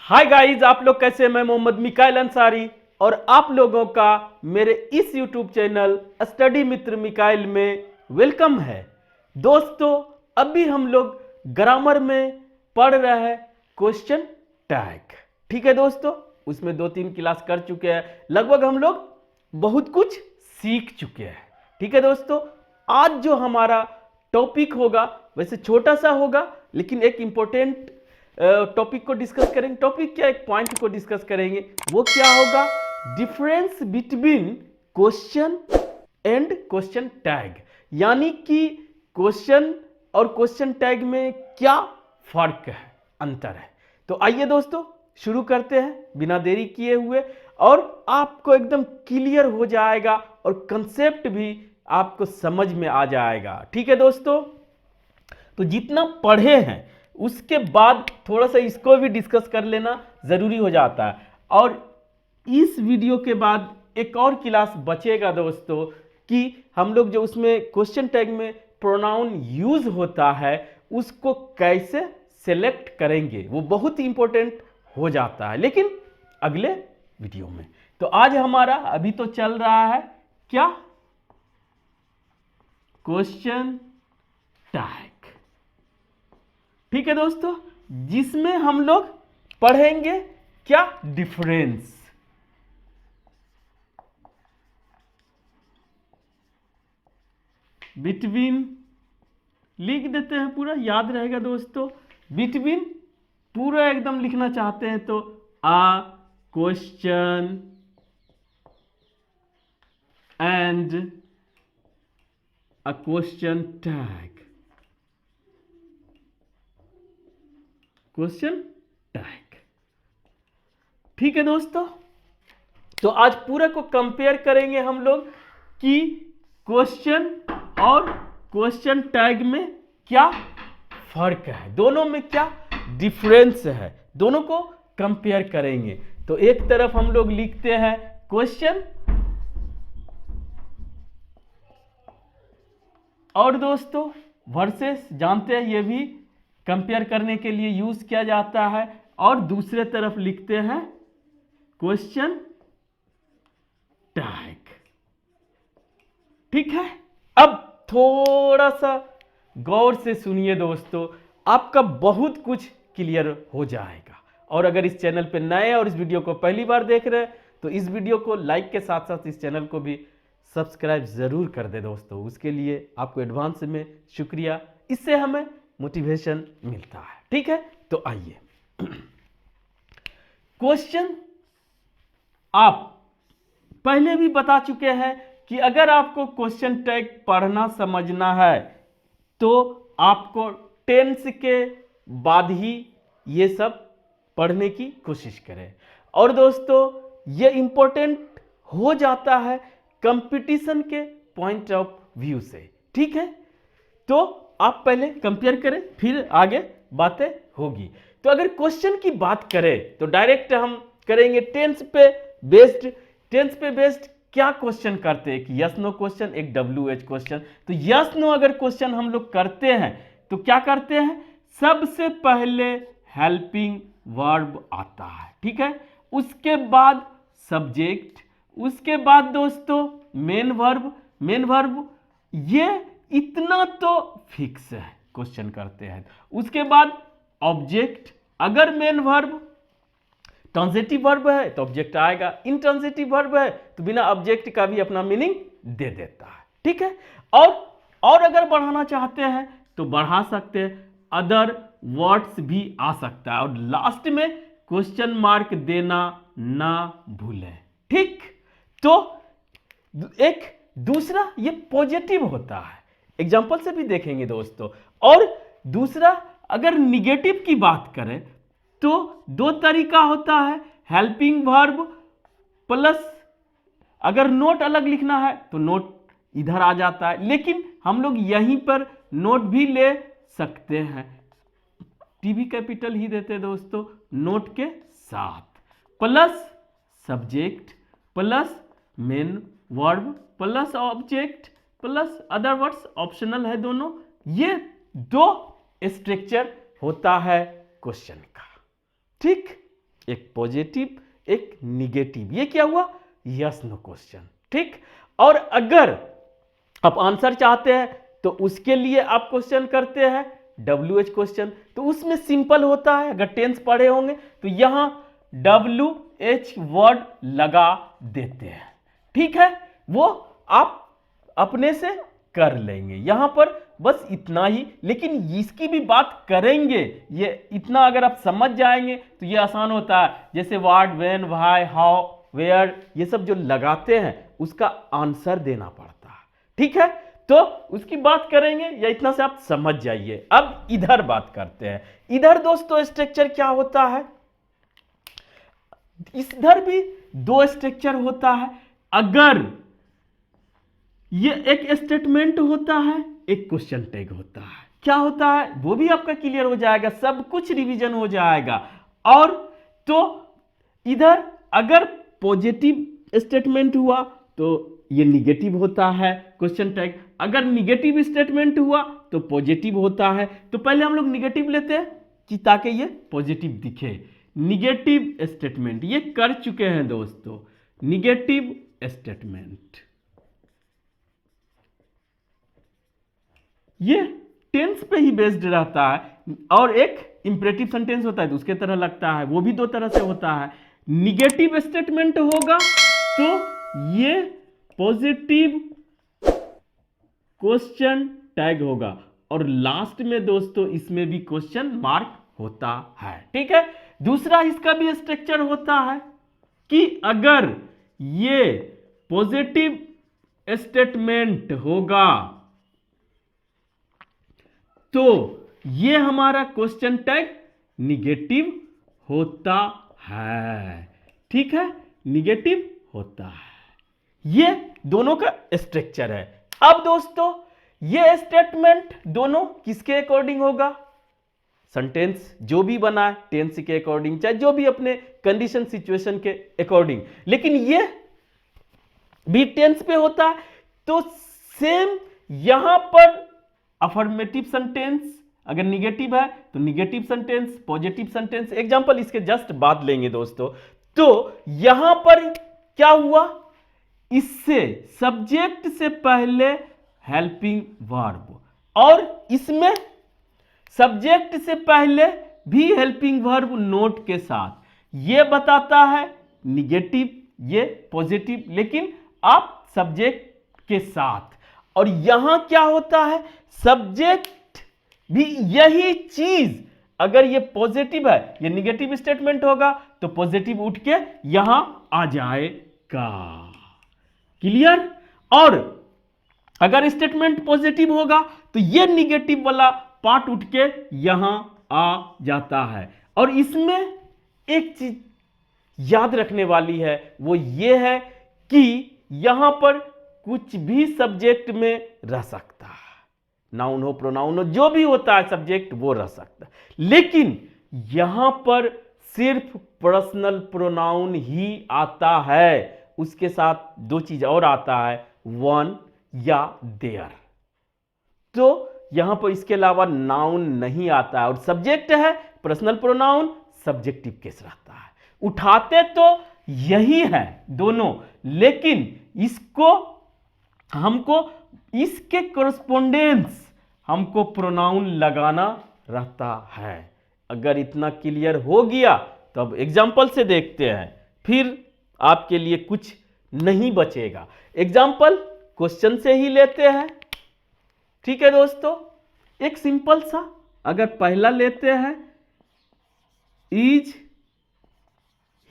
Hi guys, आप लोग कैसे हैं? मैं मोहम्मद मिकाइल अंसारी और आप लोगों का मेरे इस यूट्यूब चैनल स्टडी मित्र मिकाइल में वेलकम है। दोस्तों, अभी हम लोग ग्रामर में पढ़ रहे हैं क्वेश्चन टैग। ठीक है दोस्तों, उसमें 2-3 क्लास कर चुके हैं, लगभग हम लोग बहुत कुछ सीख चुके हैं। ठीक है दोस्तों, आज जो हमारा टॉपिक होगा वैसे छोटा सा होगा, लेकिन एक इंपॉर्टेंट टॉपिक को डिस्कस करेंगे। टॉपिक क्या, एक पॉइंट को डिस्कस करेंगे। वो क्या होगा? Difference between question and question tag, यानी कि क्वेश्चन और क्वेश्चन टैग में क्या फर्क है, अंतर है। तो आइए दोस्तों शुरू करते हैं बिना देरी किए हुए, और आपको एकदम क्लियर हो जाएगा और कंसेप्ट भी आपको समझ में आ जाएगा। ठीक है दोस्तों, तो जितना पढ़े हैं उसके बाद थोड़ा सा इसको भी डिस्कस कर लेना जरूरी हो जाता है। और इस वीडियो के बाद एक और क्लास बचेगा दोस्तों कि हम लोग जो उसमें क्वेश्चन टैग में प्रोनाउन यूज होता है उसको कैसे सेलेक्ट करेंगे, वो बहुत ही इंपॉर्टेंट हो जाता है, लेकिन अगले वीडियो में। तो आज हमारा अभी तो चल रहा है क्या, क्वेश्चन टैग। ठीक है दोस्तों, जिसमें हम लोग पढ़ेंगे क्या, डिफरेंस बिटवीन, लिख देते हैं पूरा, याद रहेगा दोस्तों। बिटवीन पूरा एकदम लिखना चाहते हैं तो आ question and a question tag, question tag. ठीक है दोस्तों, तो आज पूरा को कंपेयर करेंगे हम लोग कि क्वेश्चन और क्वेश्चन टैग में क्या फर्क है, दोनों में क्या डिफरेंस है, दोनों को कंपेयर करेंगे। तो एक तरफ हम लोग लिखते हैं क्वेश्चन, और दोस्तों वर्सेस जानते हैं ये भी कंपेयर करने के लिए यूज किया जाता है, और दूसरे तरफ लिखते हैं क्वेश्चन टैग। ठीक है, अब थोड़ा सा गौर से सुनिए दोस्तों, आपका बहुत कुछ क्लियर हो जाएगा। और अगर इस चैनल पे नए और इस वीडियो को पहली बार देख रहे हैं तो इस वीडियो को लाइक के साथ साथ इस चैनल को भी सब्सक्राइब जरूर कर दे दोस्तों, उसके लिए आपको एडवांस में शुक्रिया, इससे हमें मोटिवेशन मिलता है। ठीक है, तो आइए क्वेश्चन, आप पहले भी बता चुके हैं कि अगर आपको क्वेश्चन टैग पढ़ना समझना है तो आपको टेंस के बाद ही ये सब पढ़ने की कोशिश करें। और दोस्तों ये इंपॉर्टेंट हो जाता है कंपटीशन के पॉइंट ऑफ व्यू से। ठीक है, तो आप पहले कंपेयर करें, फिर आगे बातें होगी। तो अगर क्वेश्चन की बात करें तो डायरेक्ट हम करेंगे टेंस पे बेस्ड। टेंस पे बेस्ड क्या क्वेश्चन करते हैं कि यस नो क्वेश्चन, एक WH क्वेश्चन। तो यस नो अगर क्वेश्चन हम लोग करते हैं तो क्या करते हैं, सबसे पहले हेल्पिंग वर्ब आता है। ठीक है, उसके बाद सब्जेक्ट, उसके बाद दोस्तों मेन वर्ब। मेन वर्ब ये इतना तो फिक्स है, क्वेश्चन करते हैं। उसके बाद ऑब्जेक्ट, अगर मेन वर्ब ट्रांजिटिव वर्ब है तो ऑब्जेक्ट आएगा, इंट्रांजिटिव वर्ब है तो बिना ऑब्जेक्ट का भी अपना मीनिंग दे देता है। ठीक है, और अगर बढ़ाना चाहते हैं तो बढ़ा सकते हैं, अदर वर्ड्स भी आ सकता है, और लास्ट में क्वेश्चन मार्क देना ना भूलें। ठीक, तो एक दूसरा ये पॉजिटिव होता है, एग्जांपल से भी देखेंगे दोस्तों। और दूसरा अगर निगेटिव की बात करें तो दो तरीका होता है, हेल्पिंग वर्ब प्लस, अगर नोट अलग लिखना है तो नोट इधर आ जाता है, लेकिन हम लोग यहीं पर नोट भी ले सकते हैं, टीवी कैपिटल ही देते हैं दोस्तों नोट के साथ, plus subject plus main verb plus object plus other words, optional है दोनों। ये दो स्ट्रक्चर होता है क्वेश्चन का। ठीक, एक पॉजिटिव, एक निगेटिव। ये क्या हुआ? Yes no question. ठीक, और अगर आप आंसर चाहते हैं तो उसके लिए आप क्वेश्चन करते हैं WH क्वेश्चन, तो उसमें सिंपल होता है। अगर टेंस पढ़े होंगे तो यहां WH वर्ड लगा देते हैं। ठीक है, वो आप अपने से कर लेंगे। यहां पर बस इतना ही, लेकिन इसकी भी बात करेंगे। ये इतना अगर आप समझ जाएंगे तो ये आसान होता है। जैसे what, when, why, how, where, ये सब जो लगाते हैं उसका आंसर देना पड़ता है। ठीक है, तो उसकी बात करेंगे, या इतना से आप समझ जाइए। अब इधर बात करते हैं। इधर दोस्तों स्ट्रक्चर क्या होता है? इधर भी दो स्ट्रक्चर होता है। अगर ये एक स्टेटमेंट होता है, एक क्वेश्चन टैग होता है। क्या होता है वो भी आपका क्लियर हो जाएगा, सब कुछ रिवीजन हो जाएगा। और तो इधर अगर पॉजिटिव स्टेटमेंट हुआ तो ये निगेटिव होता है क्वेश्चन टैग, अगर निगेटिव स्टेटमेंट हुआ तो पॉजिटिव होता है। तो पहले हम लोग निगेटिव लेते हैं कि ताकि ये पॉजिटिव दिखे। निगेटिव स्टेटमेंट ये कर चुके हैं दोस्तों। निगेटिव स्टेटमेंट ये टेंस पे ही बेस्ड रहता है, और एक इंपरेटिव सेंटेंस होता है तो उसके तरह लगता है, वो भी दो तरह से होता है। निगेटिव स्टेटमेंट होगा तो ये पॉजिटिव क्वेश्चन टैग होगा, और लास्ट में दोस्तों इसमें भी क्वेश्चन मार्क होता है। ठीक है, दूसरा इसका भी स्ट्रक्चर होता है कि अगर ये पॉजिटिव स्टेटमेंट होगा तो ये हमारा क्वेश्चन टैग निगेटिव होता है। ठीक है, निगेटिव होता है। ये दोनों का स्ट्रक्चर है। अब दोस्तों ये स्टेटमेंट दोनों किसके अकॉर्डिंग होगा? सेंटेंस जो भी बना है टेंस के अकॉर्डिंग, चाहे जो भी अपने कंडीशन सिचुएशन के अकॉर्डिंग, लेकिन ये भी टेंस पे होता है। तो सेम यहां पर अफर्मेटिव सेंटेंस अगर निगेटिव है तो negative sentence, positive sentence. Example इसके जस्ट बाद लेंगे दोस्तों। तो यहां पर क्या हुआ? इससे सब्जेक्ट से पहले हेल्पिंग वर्ब, और इसमें सब्जेक्ट से पहले भी हेल्पिंग वर्ब नोट के साथ। ये बताता है निगेटिव, ये पॉजिटिव, लेकिन आप सब्जेक्ट के साथ। और यहां क्या होता है? सब्जेक्ट भी यही चीज, अगर ये पॉजिटिव है, ये निगेटिव स्टेटमेंट होगा तो पॉजिटिव उठ के यहां आ जाएगा। क्लियर? और अगर स्टेटमेंट पॉजिटिव होगा तो ये निगेटिव वाला पार्ट उठ के यहां आ जाता है। और इसमें एक चीज याद रखने वाली है, वो ये है कि यहां पर कुछ भी सब्जेक्ट में रह सकता है, नाउन हो, प्रोनाउन हो, जो भी होता है सब्जेक्ट वो रह सकता है। लेकिन यहां पर सिर्फ पर्सनल प्रोनाउन ही आता है, उसके साथ दो चीज और आता है, वन या देयर। तो यहां पर इसके अलावा नाउन नहीं आता है, और सब्जेक्ट है पर्सनल प्रोनाउन, सब्जेक्टिव केस रहता है। उठाते तो यही है दोनों, लेकिन इसको हमको इसके कोरस्पोंडेंस हमको प्रोनाउन लगाना रहता है। अगर इतना क्लियर हो गया तो अब एग्जाम्पल से देखते हैं, फिर आपके लिए कुछ नहीं बचेगा। एग्जाम्पल क्वेश्चन से ही लेते हैं। ठीक है दोस्तों, एक सिंपल सा अगर पहला लेते हैं, इज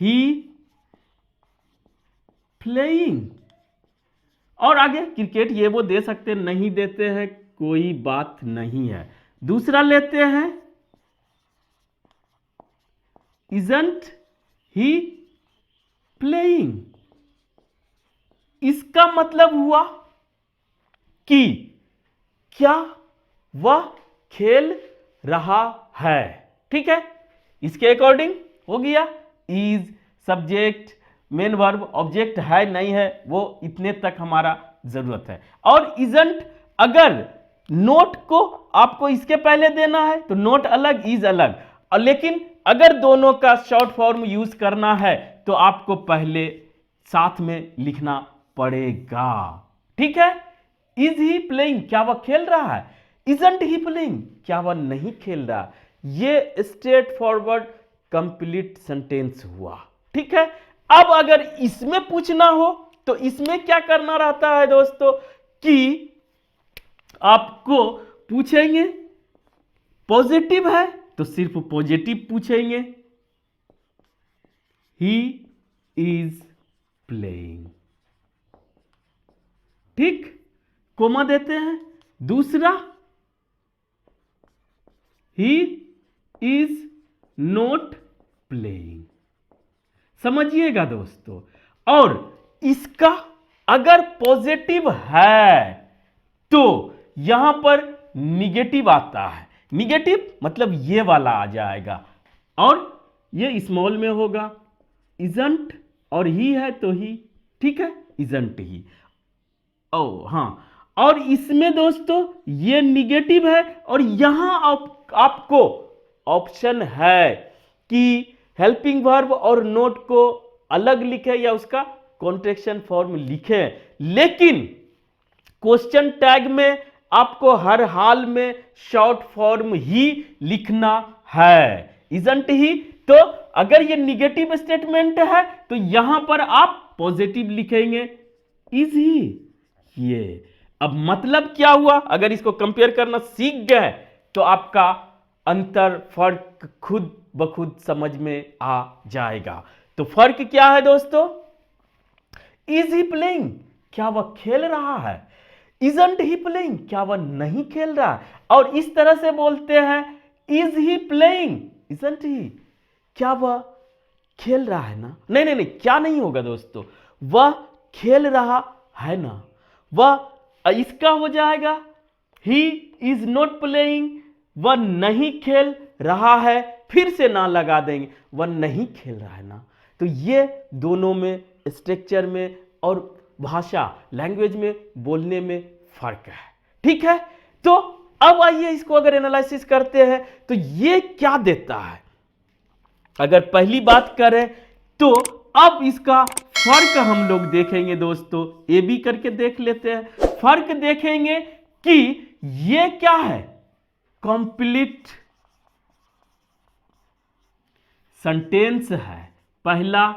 ही प्लेइंग, और आगे क्रिकेट ये वो दे सकते हैं, नहीं देते हैं कोई बात नहीं है। दूसरा लेते हैं, इजंट ही प्लेइंग। इसका मतलब हुआ कि क्या वह खेल रहा है। ठीक है, इसके अकॉर्डिंग हो गया। Is subject, main verb, object है नहीं है वो इतने तक हमारा जरूरत है। और इजंट अगर नोट को आपको इसके पहले देना है तो नोट अलग, इज अलग, लेकिन अगर दोनों का शॉर्ट फॉर्म यूज करना है तो आपको पहले साथ में लिखना पड़ेगा। ठीक है, इज ही प्लेइंग, क्या वह खेल रहा है? इजंट ही प्लेइंग, क्या वह नहीं खेल रहा? ये स्ट्रेट फॉरवर्ड कंप्लीट सेंटेंस हुआ। ठीक है, अब अगर इसमें पूछना हो तो इसमें क्या करना रहता है दोस्तों कि आपको पूछेंगे पॉजिटिव है तो सिर्फ पॉजिटिव पूछेंगे, ही इज प्लेइंग। ठीक, कोमा देते हैं। दूसरा, ही इज नॉट प्लेइंग। समझिएगा दोस्तों, और इसका अगर पॉजिटिव है तो यहां पर निगेटिव आता है। निगेटिव मतलब ये वाला आ जाएगा और ये स्मॉल में होगा, इजंट, और ही है तो ही। ठीक है, इजंट ही। ओ हाँ, और इसमें दोस्तों ये निगेटिव है और यहां आपको ऑप्शन है कि हेल्पिंग वर्ब और नोट को अलग लिखे या उसका कॉन्ट्रैक्शन फॉर्म लिखे, लेकिन क्वेश्चन टैग में आपको हर हाल में शॉर्ट फॉर्म ही लिखना है, इजंट ही। तो अगर ये निगेटिव स्टेटमेंट है तो यहां पर आप पॉजिटिव लिखेंगे, इज ही। ये अब मतलब क्या हुआ, अगर इसको कंपेयर करना सीख गए तो आपका अंतर फर्क खुद ब खुद समझ में आ जाएगा। तो फर्क क्या है दोस्तों? इज ही प्लेइंग, क्या वह खेल रहा है? इजंट ही प्लेइंग, क्या वह नहीं खेल रहा है? और इस तरह से बोलते हैं is he playing, isn't he, क्या वह खेल रहा है ना? नहीं नहीं नहीं, क्या नहीं होगा दोस्तों, वह खेल रहा है ना। वह इसका हो जाएगा ही इज नॉट प्लेइंग, वह नहीं खेल रहा है, फिर से ना लगा देंगे, वह नहीं खेल रहा है ना। तो ये दोनों में स्ट्रक्चर में और भाषा लैंग्वेज में बोलने में फर्क है। ठीक है, तो अब आइए इसको अगर एनालिसिस करते हैं तो ये क्या देता है। अगर पहली बात करें तो अब इसका फर्क हम लोग देखेंगे दोस्तों, ए बी करके देख लेते हैं। फर्क देखेंगे कि ये क्या है, कंप्लीट सेंटेंस है, पहला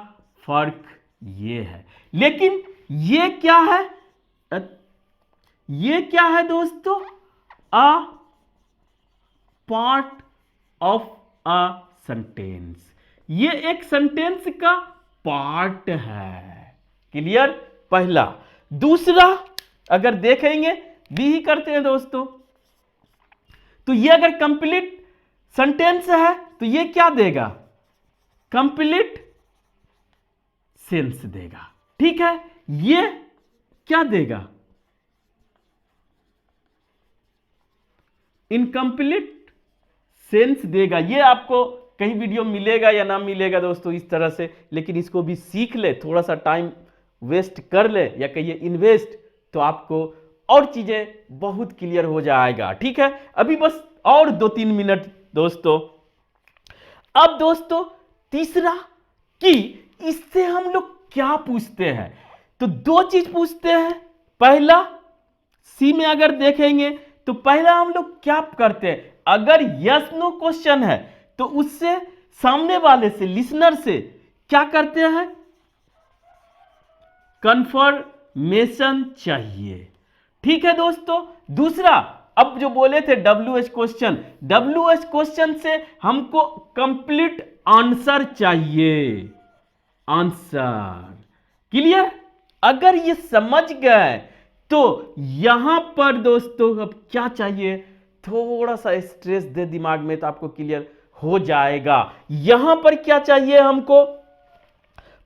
फर्क ये है। लेकिन ये क्या है, ये क्या है दोस्तों, a part of a sentence, ये एक सेंटेंस का पार्ट है। क्लियर, पहला। दूसरा अगर देखेंगे, बी ही करते हैं दोस्तों, तो ये अगर कंप्लीट सेंटेंस है तो ये क्या देगा, कंप्लीट सेंस देगा। ठीक है, ये क्या देगा, इनकम्प्लीट सेंस देगा। ये आपको कहीं वीडियो मिलेगा या ना मिलेगा दोस्तों इस तरह से, लेकिन इसको भी सीख ले, थोड़ा सा टाइम वेस्ट कर ले या कहिए इन्वेस्ट, तो आपको और चीजें बहुत क्लियर हो जाएगा। ठीक है, अभी बस और 2-3 मिनट दोस्तों। अब दोस्तों तीसरा कि इससे हम लोग क्या पूछते हैं, तो दो चीज पूछते हैं। पहला, सी में अगर देखेंगे तो पहला हम लोग क्या करते हैं, अगर यस नो क्वेश्चन है तो उससे सामने वाले से, लिसनर से क्या करते हैं, कंफर्मेशन चाहिए। ठीक है दोस्तों। दूसरा, अब जो बोले थे WH क्वेश्चन, WH क्वेश्चन से हमको कंप्लीट आंसर चाहिए, आंसर। क्लियर, अगर ये समझ गए तो यहां पर दोस्तों अब क्या चाहिए, थोड़ा सा स्ट्रेस दे दिमाग में तो आपको क्लियर हो जाएगा। यहां पर क्या चाहिए हमको,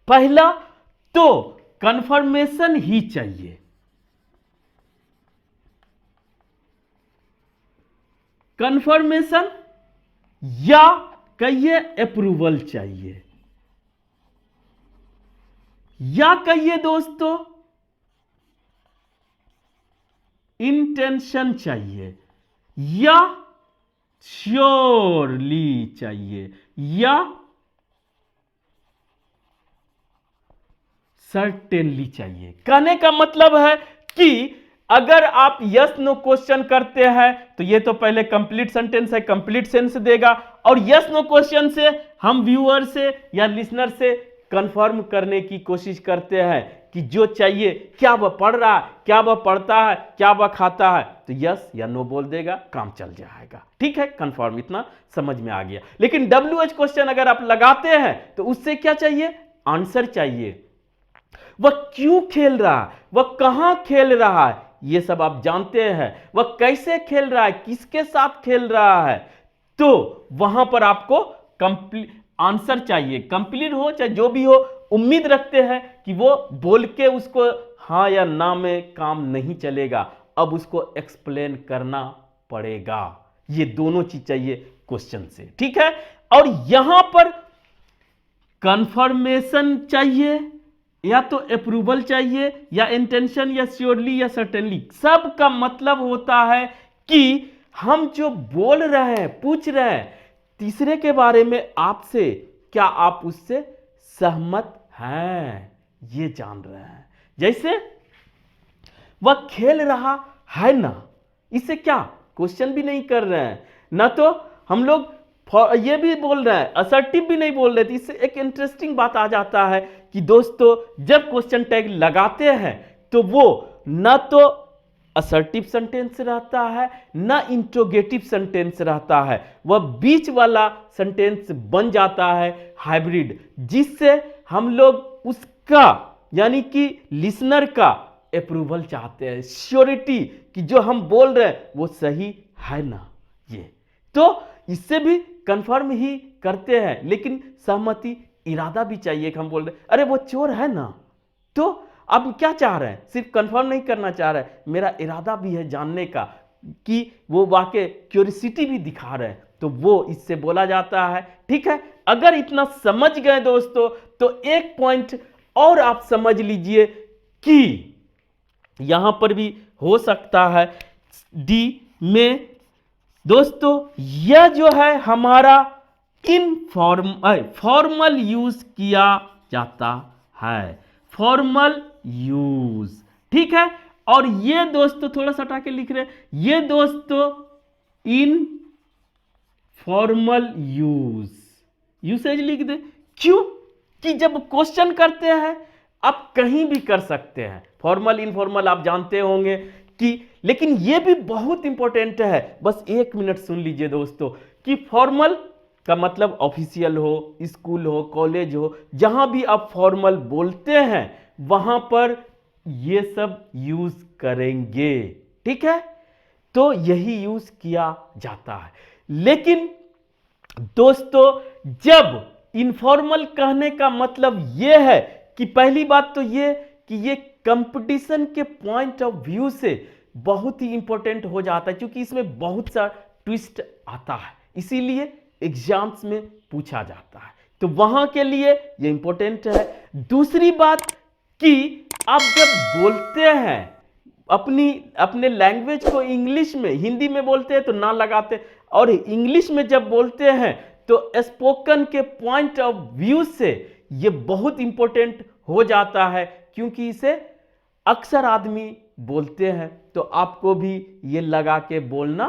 पहला तो कंफर्मेशन ही चाहिए, कंफर्मेशन या कहिए अप्रूवल चाहिए, या कहिए दोस्तों इंटेंशन चाहिए, या श्योरली चाहिए या सर्टेनली चाहिए। कहने का मतलब है कि अगर आप यस नो क्वेश्चन करते हैं तो ये तो पहले कंप्लीट सेंटेंस है, कंप्लीट सेंस देगा, और यस नो क्वेश्चन से हम व्यूअर से या लिसनर से कंफर्म करने की कोशिश करते हैं कि जो चाहिए, क्या वह पढ़ रहा है, क्या वह पढ़ता है, क्या वह खाता है, तो यस या नो बोल देगा, काम चल जाएगा। ठीक है, कंफर्म, इतना समझ में आ गया। लेकिन WH क्वेश्चन अगर आप लगाते हैं तो उससे क्या चाहिए, आंसर चाहिए। वह क्यों खेल रहा है, वह कहां खेल रहा है, ये सब आप जानते हैं। वह कैसे खेल रहा है, किसके साथ खेल रहा है, तो वहां पर आपको कंप्लीट आंसर चाहिए। कंप्लीट हो चाहे जो भी हो, उम्मीद रखते हैं कि वो बोल के उसको हाँ या ना में काम नहीं चलेगा, अब उसको एक्सप्लेन करना पड़ेगा। ये दोनों चीज चाहिए क्वेश्चन से। ठीक है, और यहां पर कंफर्मेशन चाहिए या तो अप्रूवल चाहिए या इंटेंशन या श्योरली या सर्टेनली। सब का मतलब होता है कि हम जो बोल रहे हैं, पूछ रहे हैं तीसरे के बारे में आपसे, क्या आप उससे सहमत हैं, ये जान रहे हैं। जैसे वह खेल रहा है ना, इससे क्या क्वेश्चन भी नहीं कर रहे हैं ना, तो हम लोग ये भी बोल रहे हैं, असर्टिव भी नहीं बोल रहे थे। इससे एक इंटरेस्टिंग बात आ जाता है कि दोस्तों जब क्वेश्चन टैग लगाते हैं तो वो ना तो असर्टिव सेंटेंस रहता है ना इंट्रोगेटिव सेंटेंस रहता है, वह बीच वाला सेंटेंस बन जाता है, हाइब्रिड, जिससे हम लोग उसका यानी कि लिसनर का अप्रूवल चाहते हैं, श्योरिटी कि जो हम बोल रहे हैं वो सही है ना। ये तो इससे भी कंफर्म ही करते हैं, लेकिन सहमति इरादा भी चाहिए कि हम बोल रहे अरे वो चोर है ना, तो आप क्या चाह रहे हैं, सिर्फ कंफर्म नहीं करना चाह रहे हैं, मेरा इरादा भी है जानने का कि वो वाकई क्यूरियोसिटी भी दिखा रहे हैं, तो वो इससे बोला जाता है। ठीक है, अगर इतना समझ गए दोस्तों तो एक पॉइंट और आप समझ लीजिए कि यहां पर भी हो सकता है डी में दोस्तों, यह जो है हमारा फॉर्मल यूज किया जाता है, फॉर्मल यूज। ठीक है, और ये दोस्तों थोड़ा सा हटा के लिख रहे हैं, ये दोस्तों इन फॉर्मल यूसेज लिख दे। क्यों कि जब क्वेश्चन करते हैं आप कहीं भी कर सकते हैं, फॉर्मल इनफॉर्मल आप जानते होंगे कि, लेकिन यह भी बहुत इंपॉर्टेंट है, बस 1 मिनट सुन लीजिए दोस्तों, कि फॉर्मल का मतलब ऑफिशियल हो, स्कूल हो, कॉलेज हो, जहां भी आप फॉर्मल बोलते हैं वहां पर ये सब यूज करेंगे। ठीक है, तो यही यूज किया जाता है। लेकिन दोस्तों जब इनफॉर्मल कहने का मतलब यह है कि पहली बात तो ये कि ये कंपटीशन के पॉइंट ऑफ व्यू से बहुत ही इंपॉर्टेंट हो जाता है, क्योंकि इसमें बहुत सा ट्विस्ट आता है, इसीलिए एग्जाम्स में पूछा जाता है, तो वहां के लिए ये इंपॉर्टेंट है। दूसरी बात कि आप जब बोलते हैं अपने लैंग्वेज को इंग्लिश में, हिंदी में बोलते हैं तो ना लगाते, और इंग्लिश में जब बोलते हैं तो स्पोकन के पॉइंट ऑफ व्यू से ये बहुत इंपॉर्टेंट हो जाता है, क्योंकि इसे अक्सर आदमी बोलते हैं, तो आपको भी ये लगा के बोलना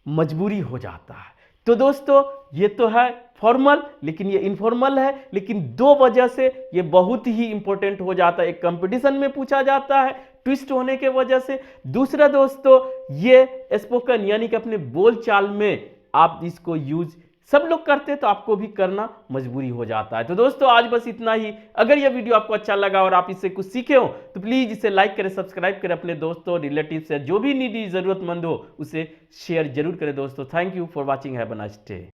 मजबूरी हो जाता है। तो दोस्तों ये तो है फॉर्मल, लेकिन ये इनफॉर्मल है, लेकिन 2 वजह से ये बहुत ही इंपॉर्टेंट हो जाता है। एक कंपटीशन में पूछा जाता है ट्विस्ट होने के वजह से, दूसरा दोस्तों ये स्पोकन यानी कि अपने बोलचाल में आप इसको यूज सब लोग करते हैं, तो आपको भी करना मजबूरी हो जाता है। तो दोस्तों आज बस इतना ही। अगर यह वीडियो आपको अच्छा लगा और आप इससे कुछ सीखे हो तो प्लीज इसे लाइक करें, सब्सक्राइब करें, अपने दोस्तों रिलेटिव से जो भी नीडी जरूरतमंद हो उसे शेयर जरूर करें दोस्तों। Thank you for watching, have a nice day.